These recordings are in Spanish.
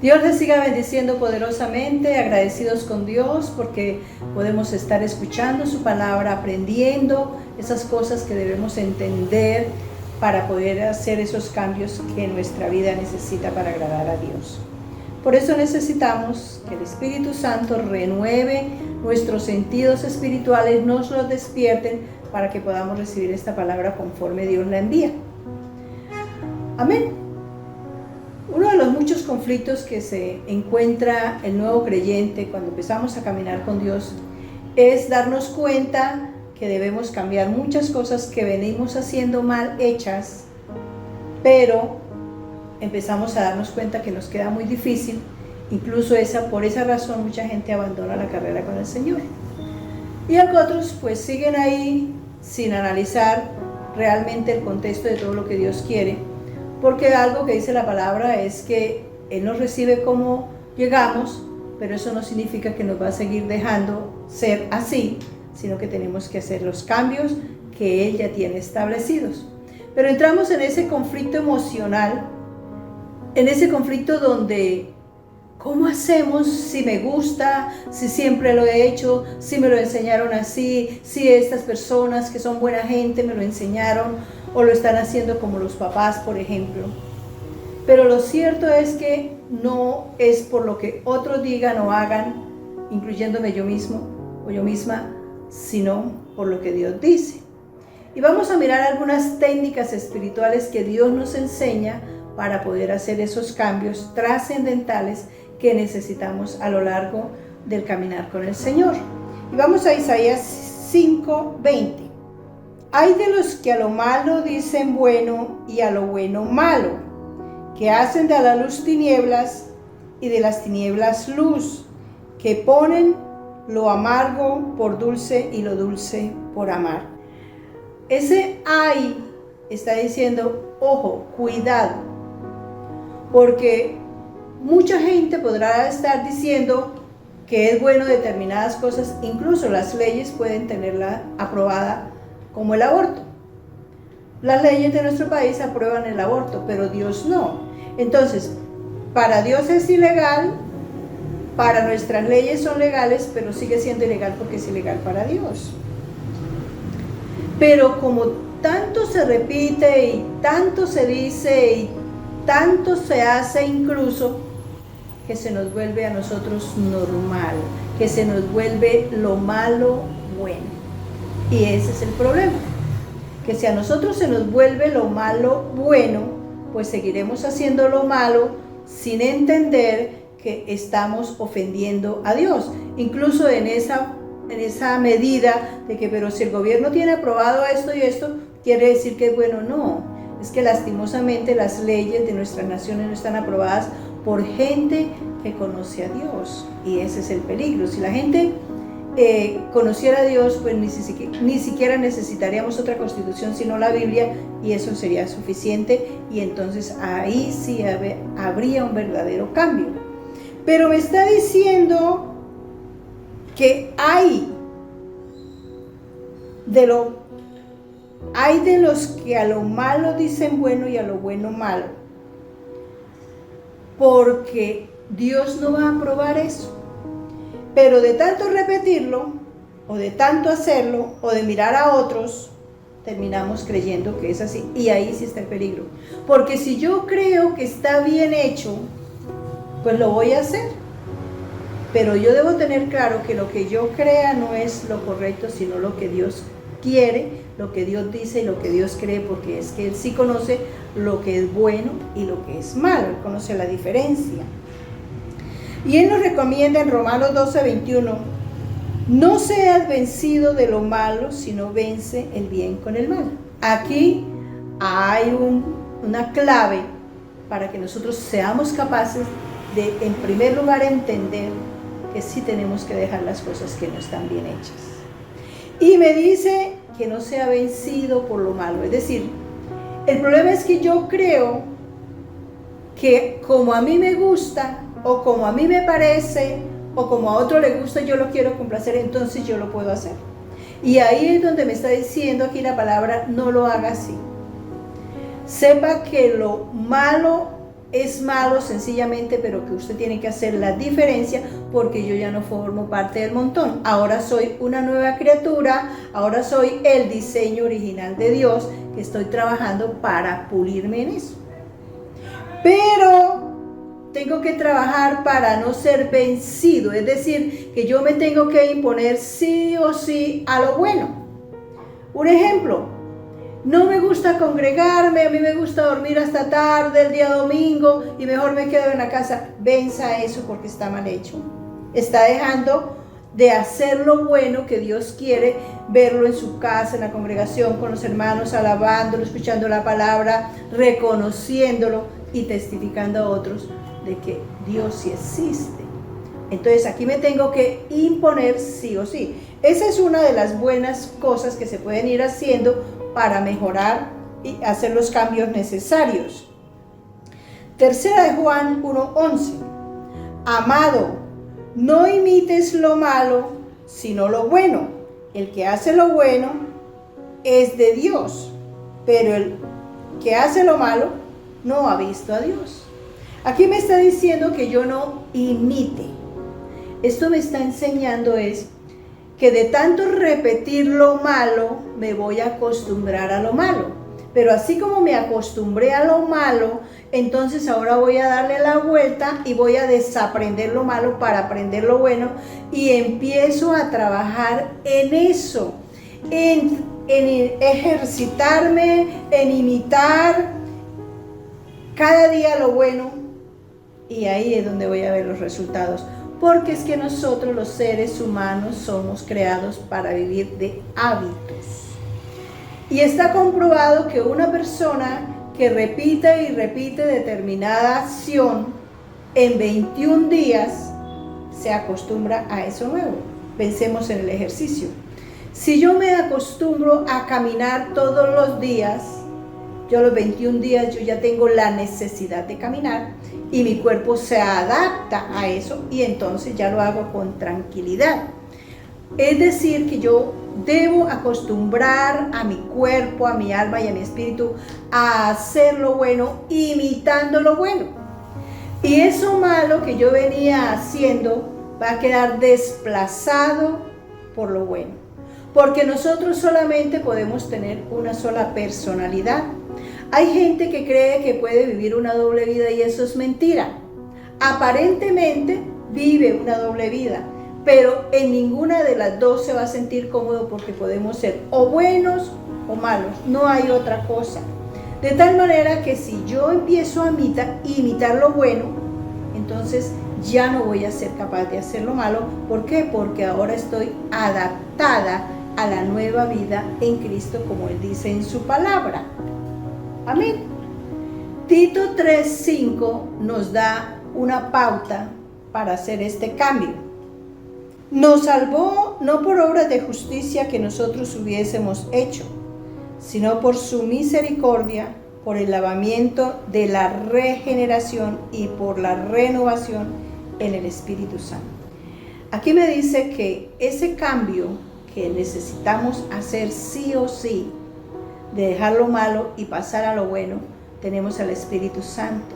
Dios les siga bendiciendo poderosamente, agradecidos con Dios porque podemos estar escuchando su palabra, aprendiendo esas cosas que debemos entender para poder hacer esos cambios que nuestra vida necesita para agradar a Dios. Por eso necesitamos que el Espíritu Santo renueve nuestros sentidos espirituales, nos los despierten para que podamos recibir esta palabra conforme Dios la envía. Amén. Uno de los muchos conflictos que se encuentra el nuevo creyente cuando empezamos a caminar con Dios es darnos cuenta que debemos cambiar muchas cosas que venimos haciendo mal hechas, pero empezamos a darnos cuenta que nos queda muy difícil. Incluso por esa razón mucha gente abandona la carrera con el Señor. Y otros pues siguen ahí sin analizar realmente el contexto de todo lo que Dios quiere. Porque algo que dice la palabra es que Él nos recibe como llegamos, pero eso no significa que nos va a seguir dejando ser así, sino que tenemos que hacer los cambios que Él ya tiene establecidos. Pero entramos en ese conflicto emocional, en ese conflicto donde, ¿cómo hacemos si me gusta, si siempre lo he hecho, si me lo enseñaron así, si estas personas que son buena gente me lo enseñaron? O lo están haciendo como los papás, por ejemplo. Pero lo cierto es que no es por lo que otros digan o hagan, incluyéndome yo mismo o yo misma, sino por lo que Dios dice. Y vamos a mirar algunas técnicas espirituales que Dios nos enseña para poder hacer esos cambios trascendentales que necesitamos a lo largo del caminar con el Señor. Y vamos a Isaías 5:20. Hay de los que a lo malo dicen bueno y a lo bueno malo, que hacen de la luz tinieblas y de las tinieblas luz, que ponen lo amargo por dulce y lo dulce por amar. Ese hay está diciendo, ojo, cuidado, porque mucha gente podrá estar diciendo que es bueno determinadas cosas, incluso las leyes pueden tenerla aprobada, como el aborto. Las leyes de nuestro país aprueban el aborto, pero Dios no. Entonces, para Dios es ilegal, para nuestras leyes son legales, pero sigue siendo ilegal porque es ilegal para Dios. Pero como tanto se repite y tanto se dice y tanto se hace incluso, que se nos vuelve a nosotros normal, que se nos vuelve lo malo bueno. Y ese es el problema, que si a nosotros se nos vuelve lo malo bueno, pues seguiremos haciendo lo malo sin entender que estamos ofendiendo a Dios. Incluso en esa medida de que, pero si el gobierno tiene aprobado esto y esto, quiere decir que es bueno. No, es que lastimosamente las leyes de nuestras naciones no están aprobadas por gente que conoce a Dios. Y ese es el peligro. Si la gente conociera a Dios, pues ni siquiera necesitaríamos otra constitución sino la Biblia, y eso sería suficiente, y entonces ahí sí habría un verdadero cambio. Pero me está diciendo que hay de los que a lo malo dicen bueno y a lo bueno malo, porque Dios no va a aprobar eso. Pero de tanto repetirlo, o de tanto hacerlo, o de mirar a otros, terminamos creyendo que es así. Y ahí sí está el peligro. Porque si yo creo que está bien hecho, pues lo voy a hacer. Pero yo debo tener claro que lo que yo crea no es lo correcto, sino lo que Dios quiere, lo que Dios dice y lo que Dios cree, porque es que Él sí conoce lo que es bueno y lo que es malo. Él conoce la diferencia. Y Él nos recomienda en Romanos 12:21, no seas vencido de lo malo, sino vence el bien con el mal. Aquí hay una clave para que nosotros seamos capaces de, en primer lugar, entender que sí tenemos que dejar las cosas que no están bien hechas. Y me dice que no sea vencido por lo malo. Es decir, el problema es que yo creo que como a mí me gusta, o como a mí me parece, o como a otro le gusta, yo lo quiero complacer, entonces yo lo puedo hacer. Y ahí es donde me está diciendo aquí la palabra, no lo haga así. Sepa que lo malo es malo sencillamente, pero que usted tiene que hacer la diferencia porque yo ya no formo parte del montón. Ahora soy una nueva criatura, ahora soy el diseño original de Dios que estoy trabajando para pulirme en eso. Pero tengo que trabajar para no ser vencido, es decir, que yo me tengo que imponer sí o sí a lo bueno. Un ejemplo, no me gusta congregarme, a mí me gusta dormir hasta tarde el día domingo y mejor me quedo en la casa. Venza eso porque está mal hecho. Está dejando de hacer lo bueno que Dios quiere, verlo en su casa, en la congregación, con los hermanos, alabándolo, escuchando la palabra, reconociéndolo y testificando a otros de que Dios sí existe. Entonces aquí me tengo que imponer sí o sí. Esa es una de las buenas cosas que se pueden ir haciendo para mejorar y hacer los cambios necesarios. Tercera de Juan 1:11. Amado, no imites lo malo, sino lo bueno. El que hace lo bueno es de Dios, pero el que hace lo malo no ha visto a Dios. Aquí me está diciendo que yo no imite. Esto me está enseñando es que de tanto repetir lo malo, me voy a acostumbrar a lo malo. Pero así como me acostumbré a lo malo, entonces ahora voy a darle la vuelta y voy a desaprender lo malo para aprender lo bueno. Y empiezo a trabajar en eso, en ejercitarme, en imitar cada día lo bueno. Y ahí es donde voy a ver los resultados. Porque es que nosotros los seres humanos somos creados para vivir de hábitos. Y está comprobado que una persona que repite y repite determinada acción en 21 días se acostumbra a eso nuevo. Pensemos en el ejercicio. Si yo me acostumbro a caminar todos los días, yo a los 21 días yo ya tengo la necesidad de caminar y mi cuerpo se adapta a eso y entonces ya lo hago con tranquilidad. Es decir, que yo debo acostumbrar a mi cuerpo, a mi alma y a mi espíritu a hacer lo bueno imitando lo bueno. Y eso malo que yo venía haciendo va a quedar desplazado por lo bueno. Porque nosotros solamente podemos tener una sola personalidad. Hay gente que cree que puede vivir una doble vida y eso es mentira. Aparentemente vive una doble vida, pero en ninguna de las dos se va a sentir cómodo porque podemos ser o buenos o malos, no hay otra cosa. De tal manera que si yo empiezo a imitar lo bueno, entonces ya no voy a ser capaz de hacer lo malo. ¿Por qué? Porque ahora estoy adaptada a la nueva vida en Cristo, como Él dice en su palabra. Amén. Tito 3:5 nos da una pauta para hacer este cambio. Nos salvó no por obras de justicia que nosotros hubiésemos hecho, sino por su misericordia, por el lavamiento de la regeneración y por la renovación en el Espíritu Santo. Aquí me dice que ese cambio que necesitamos hacer sí o sí, de dejar lo malo y pasar a lo bueno, tenemos al Espíritu Santo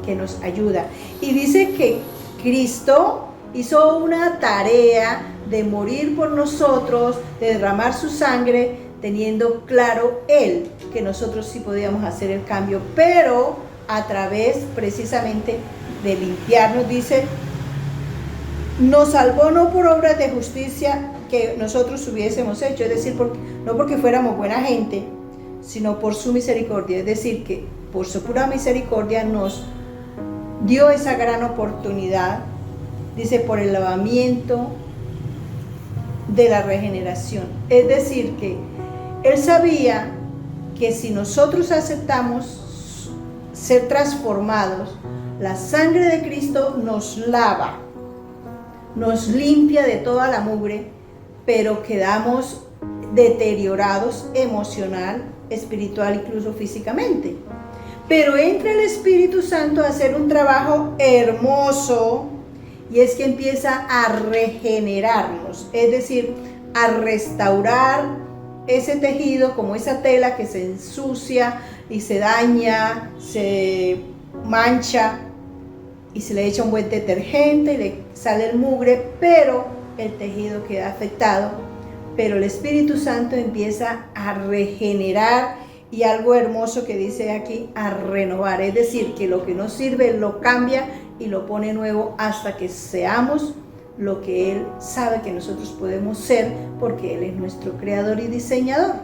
que nos ayuda. Y dice que Cristo hizo una tarea de morir por nosotros, de derramar su sangre, teniendo claro Él que nosotros sí podíamos hacer el cambio, pero a través precisamente de limpiarnos. Dice, nos salvó no por obras de justicia que nosotros hubiésemos hecho, es decir, no porque fuéramos buena gente, sino por su misericordia, es decir, que por su pura misericordia nos dio esa gran oportunidad, dice, por el lavamiento de la regeneración. Es decir, que Él sabía que si nosotros aceptamos ser transformados, la sangre de Cristo nos lava, nos limpia de toda la mugre, pero quedamos deteriorados emocional, espiritual, incluso físicamente. Pero entra el Espíritu Santo a hacer un trabajo hermoso, y es que empieza a regenerarnos, es decir, a restaurar ese tejido como esa tela que se ensucia y se daña, se mancha y se le echa un buen detergente y le sale el mugre, pero el tejido queda afectado. Pero el Espíritu Santo empieza a regenerar y algo hermoso que dice aquí, a renovar. Es decir, que lo que no sirve lo cambia y lo pone nuevo hasta que seamos lo que Él sabe que nosotros podemos ser, porque Él es nuestro creador y diseñador.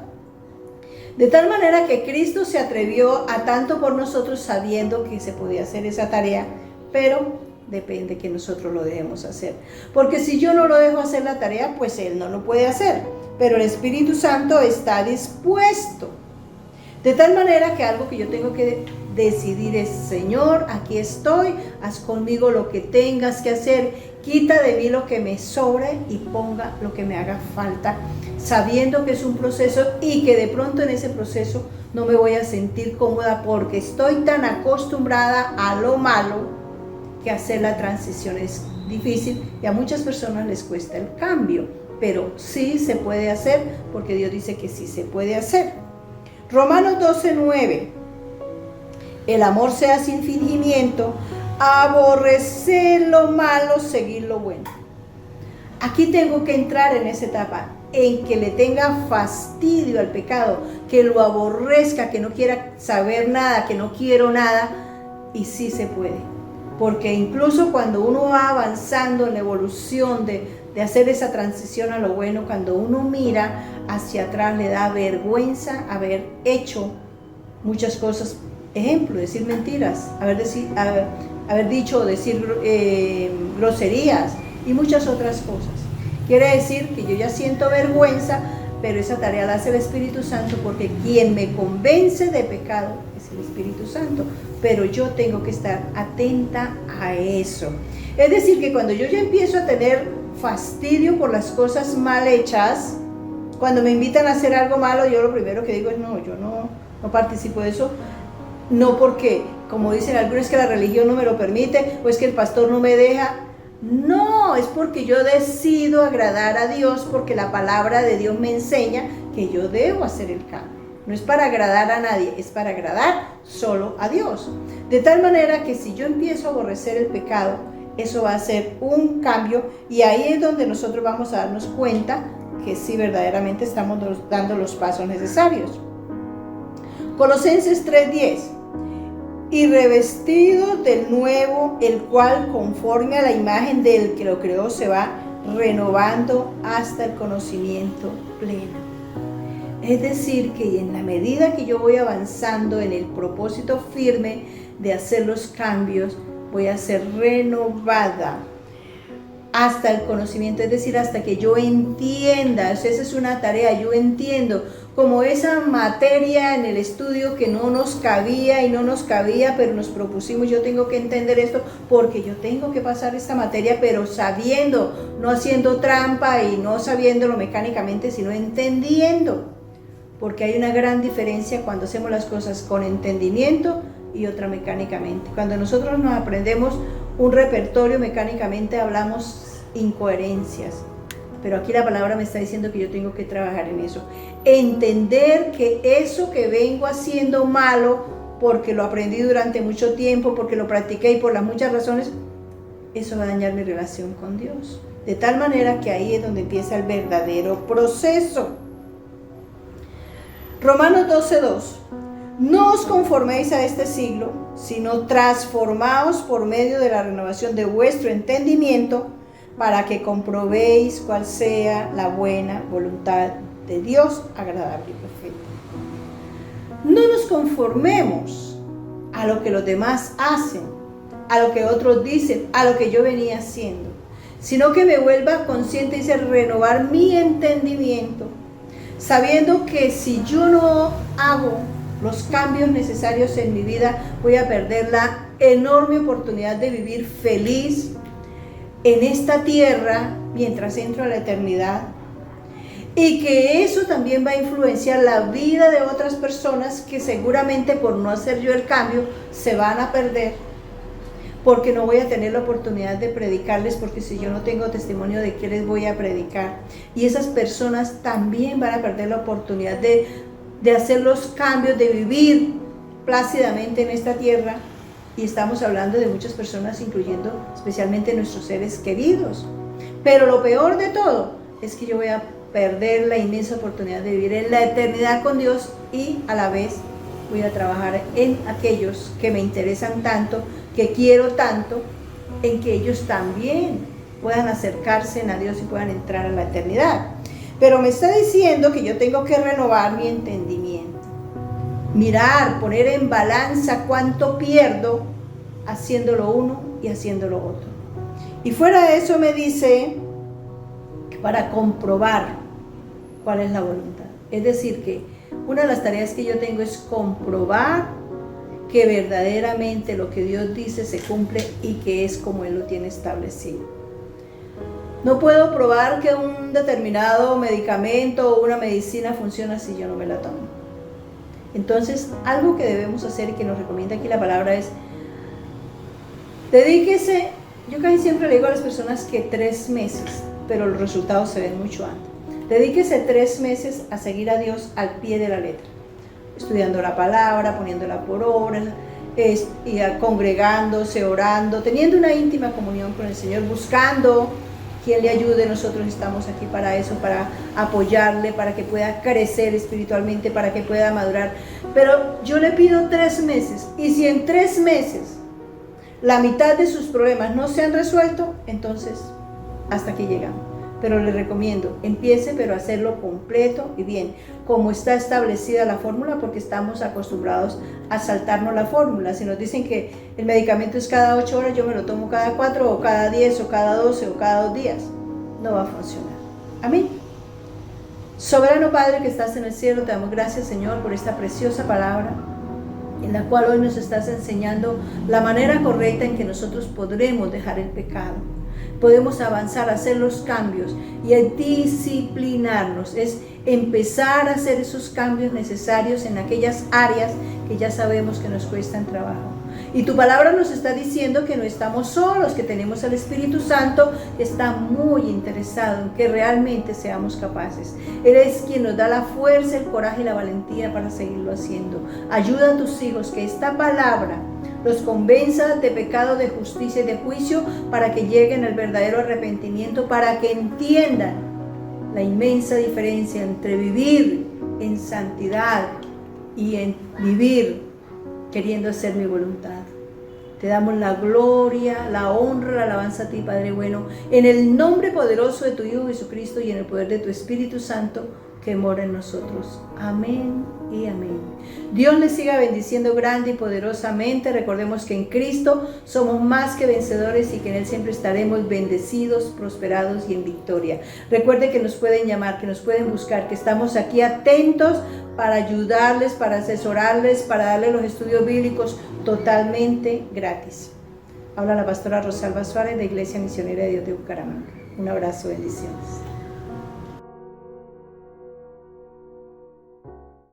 De tal manera que Cristo se atrevió a tanto por nosotros, sabiendo que se podía hacer esa tarea, pero depende que nosotros lo dejemos hacer. Porque si yo no lo dejo hacer la tarea, pues Él no lo puede hacer. Pero el Espíritu Santo está dispuesto. De tal manera que algo que yo tengo que decidir es: Señor, aquí estoy, haz conmigo lo que tengas que hacer, quita de mí lo que me sobre y ponga lo que me haga falta, sabiendo que es un proceso y que de pronto en ese proceso no me voy a sentir cómoda, porque estoy tan acostumbrada a lo malo que hacer la transición es difícil y a muchas personas les cuesta el cambio, pero sí se puede hacer, porque Dios dice que sí se puede hacer. Romanos 12:9: el amor sea sin fingimiento, aborrecer lo malo, seguir lo bueno. Aquí tengo que entrar en esa etapa, en que le tenga fastidio al pecado, que lo aborrezca, que no quiera saber nada, que no quiero nada, y sí se puede. Porque incluso cuando uno va avanzando en la evolución de hacer esa transición a lo bueno, cuando uno mira hacia atrás le da vergüenza haber hecho muchas cosas. Ejemplo, decir mentiras, haber dicho o decir groserías y muchas otras cosas. Quiere decir que yo ya siento vergüenza, pero esa tarea la hace el Espíritu Santo, porque quien me convence de pecado es el Espíritu Santo, pero yo tengo que estar atenta a eso. Es decir, que cuando yo ya empiezo a tener fastidio por las cosas mal hechas, cuando me invitan a hacer algo malo, yo lo primero que digo es: no, yo no participo de eso. No porque, como dicen algunos, es que la religión no me lo permite, o es que el pastor no me deja. No, es porque yo decido agradar a Dios, porque la palabra de Dios me enseña que yo debo hacer el cambio. No es para agradar a nadie, es para agradar solo a Dios. De tal manera que si yo empiezo a aborrecer el pecado, eso va a ser un cambio, y ahí es donde nosotros vamos a darnos cuenta que sí verdaderamente estamos dando los pasos necesarios. Colosenses 3:10: y revestido del nuevo, el cual conforme a la imagen del que lo creó se va renovando hasta el conocimiento pleno. Es decir, que en la medida que yo voy avanzando en el propósito firme de hacer los cambios, voy a ser renovada hasta el conocimiento, es decir, hasta que yo entienda. Esa es una tarea, yo entiendo, como esa materia en el estudio que no nos cabía, pero nos propusimos: yo tengo que entender esto porque yo tengo que pasar esta materia, pero sabiendo, no haciendo trampa y no sabiéndolo mecánicamente, sino entendiendo. Porque hay una gran diferencia cuando hacemos las cosas con entendimiento y otra mecánicamente. Cuando nosotros nos aprendemos un repertorio mecánicamente, hablamos incoherencias. Pero aquí la palabra me está diciendo que yo tengo que trabajar en eso. Entender que eso que vengo haciendo malo, porque lo aprendí durante mucho tiempo, porque lo practiqué y por las muchas razones, eso va a dañar mi relación con Dios. De tal manera que ahí es donde empieza el verdadero proceso. Romanos 12:2: no os conforméis a este siglo, sino transformaos por medio de la renovación de vuestro entendimiento, para que comprobéis cuál sea la buena voluntad de Dios, agradable y perfecta. No nos conformemos a lo que los demás hacen, a lo que otros dicen, a lo que yo venía haciendo, sino que me vuelva consciente, dice, renovar mi entendimiento, sabiendo que si yo no hago los cambios necesarios en mi vida, voy a perder la enorme oportunidad de vivir feliz en esta tierra mientras entro a la eternidad, y que eso también va a influenciar la vida de otras personas que seguramente por no hacer yo el cambio se van a perder, porque no voy a tener la oportunidad de predicarles, porque si yo no tengo testimonio, ¿de qué les voy a predicar? Y esas personas también van a perder la oportunidad de hacer los cambios, de vivir plácidamente en esta tierra, Y estamos hablando de muchas personas, incluyendo especialmente nuestros seres queridos. Pero lo peor de todo es que yo voy a perder la inmensa oportunidad de vivir en la eternidad con Dios y a la vez voy a trabajar en aquellos que me interesan tanto, que quiero tanto, en que ellos también puedan acercarse a Dios y puedan entrar a la eternidad. Pero me está diciendo que yo tengo que renovar mi entendimiento. Mirar, poner en balanza cuánto pierdo haciendo lo uno y haciendo lo otro. Y fuera de eso me dice que para comprobar cuál es la voluntad. Es decir, que una de las tareas que yo tengo es comprobar que verdaderamente lo que Dios dice se cumple y que es como Él lo tiene establecido. No puedo probar que un determinado medicamento o una medicina funciona si yo no me la tomo. Entonces, algo que debemos hacer y que nos recomienda aquí la palabra es, dedíquese, yo casi siempre le digo a las personas que 3 meses, pero los resultados se ven mucho antes. Dedíquese 3 meses a seguir a Dios al pie de la letra, estudiando la palabra, poniéndola por obra, congregándose, orando, teniendo una íntima comunión con el Señor, buscando quien le ayude. Nosotros estamos aquí para eso, para apoyarle, para que pueda crecer espiritualmente, para que pueda madurar. Pero yo le pido 3 meses, y si en 3 meses la mitad de sus problemas no se han resuelto, entonces hasta aquí llegamos. Pero le recomiendo, empiece, pero hacerlo completo y bien, como está establecida la fórmula, porque estamos acostumbrados a saltarnos la fórmula. Si nos dicen que el medicamento es cada 8 horas, yo me lo tomo cada 4 o cada 10 o cada 12 o cada 2 días. No va a funcionar. Amén. Soberano Padre que estás en el cielo, te damos gracias, Señor, por esta preciosa palabra, en la cual hoy nos estás enseñando la manera correcta en que nosotros podremos dejar el pecado. Podemos avanzar, hacer los cambios y disciplinarnos. Es empezar a hacer esos cambios necesarios en aquellas áreas que ya sabemos que nos cuestan trabajo. Y tu palabra nos está diciendo que no estamos solos, que tenemos al Espíritu Santo, que está muy interesado en que realmente seamos capaces. Él es quien nos da la fuerza, el coraje y la valentía para seguirlo haciendo. Ayuda a tus hijos que esta palabra los convenza de pecado, de justicia y de juicio, para que lleguen al verdadero arrepentimiento, para que entiendan la inmensa diferencia entre vivir en santidad y en vivir queriendo hacer mi voluntad. Te damos la gloria, la honra, la alabanza a ti, Padre bueno, en el nombre poderoso de tu Hijo Jesucristo y en el poder de tu Espíritu Santo que mora en nosotros. Amén y amén. Dios les siga bendiciendo grande y poderosamente. Recordemos que en Cristo somos más que vencedores y que en Él siempre estaremos bendecidos, prosperados y en victoria. Recuerde que nos pueden llamar, que nos pueden buscar, que estamos aquí atentos para ayudarles, para asesorarles, para darles los estudios bíblicos totalmente gratis. Habla la pastora Rosalba Suárez de Iglesia Misionera de Dios de Bucaramanga. Un abrazo, bendiciones.